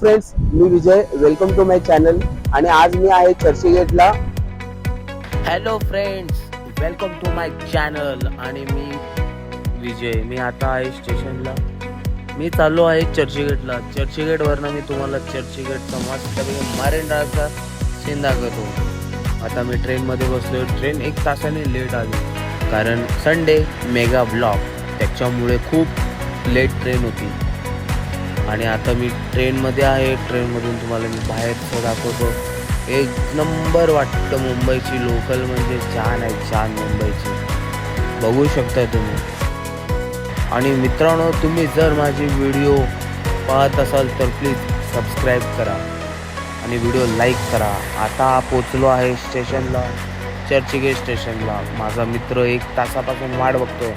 Friends, मी Vijay. Welcome to my channel. आणि आज मी आहे चर्चगेटला. Hello friends, welcome to my channel. आणि मी विजय. मी आता आहे स्टेशनला. मी चाललो आहे चर्चगेटला. चर्चगेटवरनं मी तुम्हाला चर्चगेटचा मस्तपैकी मरीन ड्राईव्हचा सीन दाखवतो. आता मी ट्रेनमध्ये बसलो. ट्रेन 1 तासाने लेट आली कारण संडे मेगा ब्लॉक, त्याच्यामुळे खूप लेट ट्रेन होती. आणि आता मी ट्रेनमध्ये आहे. ट्रेनमधून तुम्हाला मी बाहेरचं दाखवतो. एक नंबर वाटतं. मुंबईची लोकल म्हणजे छान आहे, छान मुंबईची. बघू शकता तुम्ही. आणि मित्रांनो, तुम्ही जर माझी व्हिडिओ पाहत असाल तर प्लीज सबस्क्राईब करा आणि व्हिडिओ लाईक करा. आता पोचलो आहे स्टेशनला, चर्चगेट स्टेशनला. माझा मित्र 1 तासापासून वाट बघतोय.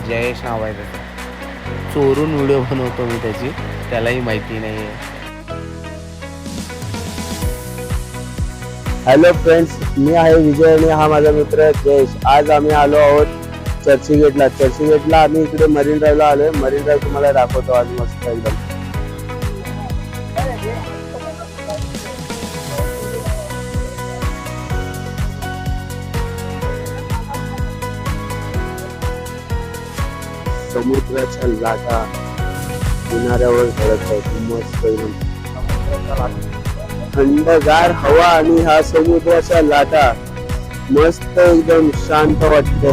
जयेश नाव आहे त्याचं. चोरून व्हिडिओ बनवतो मी त्याची, त्यालाही माहिती नाही आहे. हॅलो फ्रेंड्स, मी आहे विजय आणि हा माझा मित्र जयेश. आज आम्ही आलो आहोत चर्चगेटला आम्ही इकडे मरीन ड्राईव्हला आलोय. मरीन ड्राईव्ह तुम्हाला दाखवतो आज मस्त एकदम. समुद्राच्या लाटा किनाऱ्यावर झळकत आहेत. मस्त एकदम थंडगार हवा आणि हा समुद्राच्या लाटा मस्त एकदम शांत वाटते.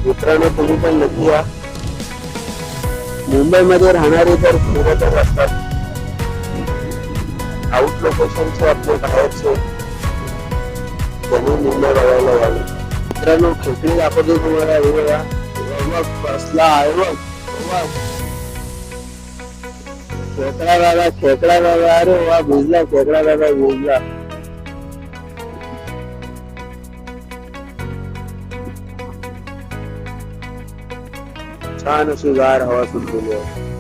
मित्रांनो, तुम्ही पण नक्की या. मुंबईमध्ये राहणारे तर फिरतच असतात. आउट लोकेशनचे आपले बाहेरचे त्यांनी मुंबई बघायला यावे. मित्रांनो, खेकडी दाखवतो तुम्हाला. हे बघा, कसला आहे बघ. खेकडा दादा. अरे वा, भिजला खेकडा दादा, भिजला. छान अशी गार हवा सुटलेली आहे.